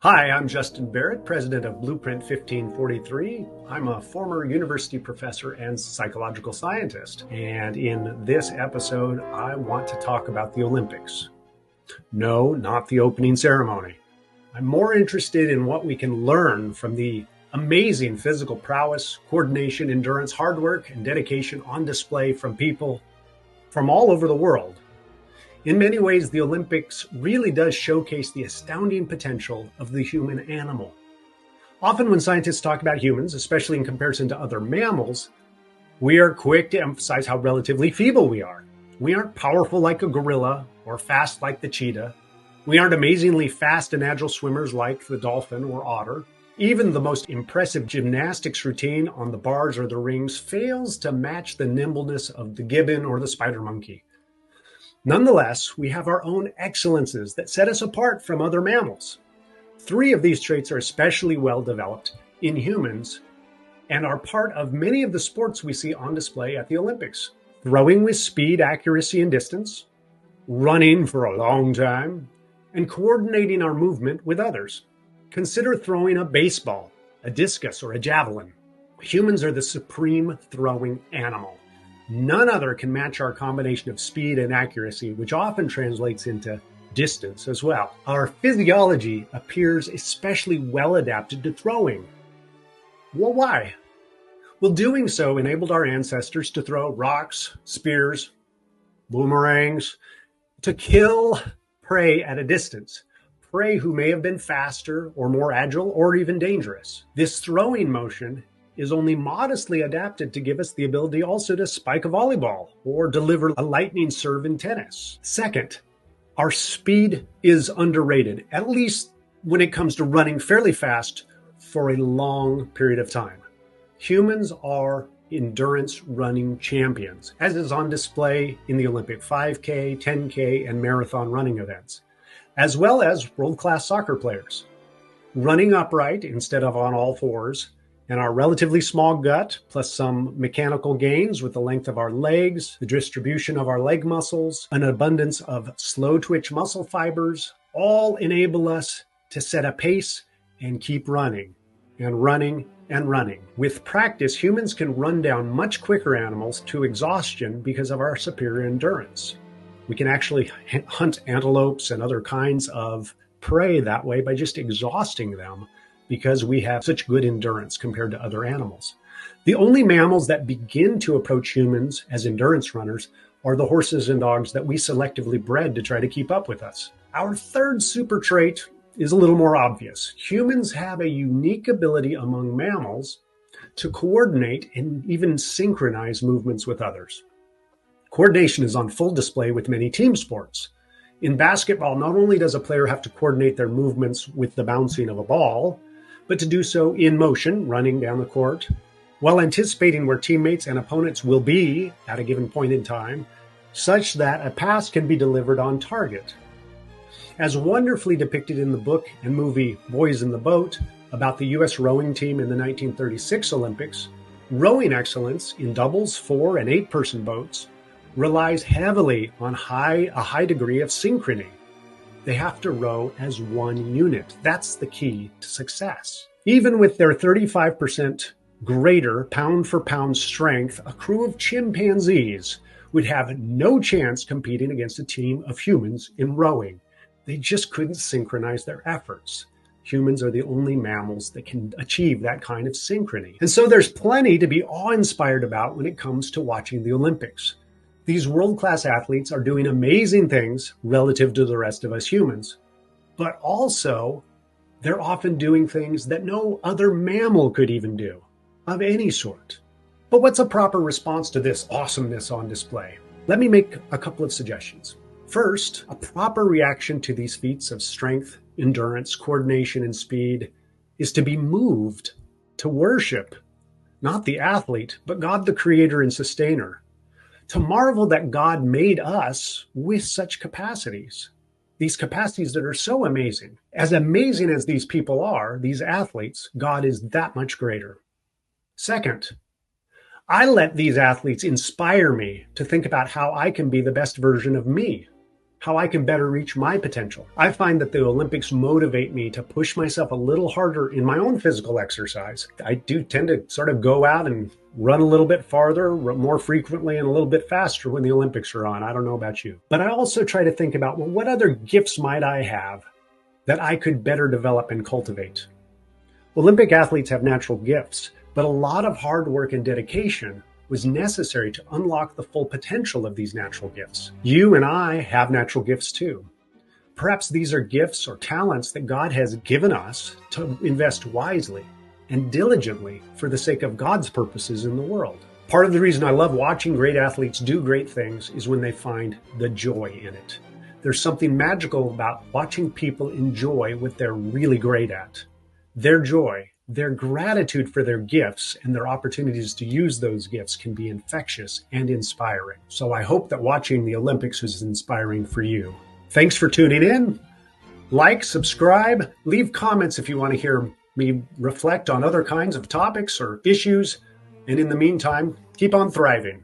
Hi, I'm Justin Barrett, president of Blueprint 1543. I'm a former university professor and psychological scientist. And in this episode, I want to talk about the Olympics. No, not the opening ceremony. I'm more interested in what we can learn from the amazing physical prowess, coordination, endurance, hard work, and dedication on display from people from all over the world. In many ways, the Olympics really does showcase the astounding potential of the human animal. Often when scientists talk about humans, especially in comparison to other mammals, we are quick to emphasize how relatively feeble we are. We aren't powerful like a gorilla or fast like the cheetah. We aren't amazingly fast and agile swimmers like the dolphin or otter. Even the most impressive gymnastics routine on the bars or the rings fails to match the nimbleness of the gibbon or the spider monkey. Nonetheless, we have our own excellences that set us apart from other mammals. 3 of these traits are especially well developed in humans and are part of many of the sports we see on display at the Olympics. Throwing with speed, accuracy, and distance, running for a long time, and coordinating our movement with others. Consider throwing a baseball, a discus, or a javelin. Humans are the supreme throwing animal. None other can match our combination of speed and accuracy, which often translates into distance as well. Our physiology appears especially well adapted to throwing. Well, why? Well, doing so enabled our ancestors to throw rocks, spears, boomerangs, to kill prey at a distance. Prey who may have been faster or more agile or even dangerous. This throwing motion is only modestly adapted to give us the ability also to spike a volleyball or deliver a lightning serve in tennis. Second, our speed is underrated, at least when it comes to running fairly fast for a long period of time. Humans are endurance running champions, as is on display in the Olympic 5K, 10K, and marathon running events, as well as world-class soccer players. Running upright instead of on all fours, and our relatively small gut, plus some mechanical gains with the length of our legs, the distribution of our leg muscles, an abundance of slow twitch muscle fibers, all enable us to set a pace and keep running and running and running. With practice, humans can run down much quicker animals to exhaustion because of our superior endurance. We can actually hunt antelopes and other kinds of prey that way by just exhausting them, because we have such good endurance compared to other animals. The only mammals that begin to approach humans as endurance runners are the horses and dogs that we selectively bred to try to keep up with us. Our third super trait is a little more obvious. Humans have a unique ability among mammals to coordinate and even synchronize movements with others. Coordination is on full display with many team sports. In basketball, not only does a player have to coordinate their movements with the bouncing of a ball, but to do so in motion, running down the court, while anticipating where teammates and opponents will be at a given point in time, such that a pass can be delivered on target. As wonderfully depicted in the book and movie Boys in the Boat about the U.S. rowing team in the 1936 Olympics, rowing excellence in doubles, 4- and 8-person boats relies heavily on a high degree of synchrony. They have to row as one unit. That's the key to success. Even with their 35% greater pound-for-pound strength, a crew of chimpanzees would have no chance competing against a team of humans in rowing. They just couldn't synchronize their efforts. Humans are the only mammals that can achieve that kind of synchrony. And so there's plenty to be awe-inspired about when it comes to watching the Olympics. These world-class athletes are doing amazing things relative to the rest of us humans, but also they're often doing things that no other mammal could even do, of any sort. But what's a proper response to this awesomeness on display? Let me make a couple of suggestions. First, a proper reaction to these feats of strength, endurance, coordination, and speed is to be moved to worship, not the athlete, but God the creator and sustainer. To marvel that God made us with such capacities, these capacities that are so amazing. As amazing as these people are, these athletes, God is that much greater. Second, I let these athletes inspire me to think about how I can be the best version of me. how I can better reach my potential. I find that the Olympics motivate me to push myself a little harder in my own physical exercise. I do tend to sort of go out and run a little bit farther, more frequently, and a little bit faster when the Olympics are on. I don't know about you. But I also try to think about, well, what other gifts might I have that I could better develop and cultivate? Olympic athletes have natural gifts, but a lot of hard work and dedication was necessary to unlock the full potential of these natural gifts. You and I have natural gifts too. Perhaps these are gifts or talents that God has given us to invest wisely and diligently for the sake of God's purposes in the world. Part of the reason I love watching great athletes do great things is when they find the joy in it. There's something magical about watching people enjoy what they're really great at. Their joy, their gratitude for their gifts and their opportunities to use those gifts can be infectious and inspiring. So I hope that watching the Olympics is inspiring for you. Thanks for tuning in. Like, subscribe, leave comments if you want to hear me reflect on other kinds of topics or issues. And in the meantime, keep on thriving.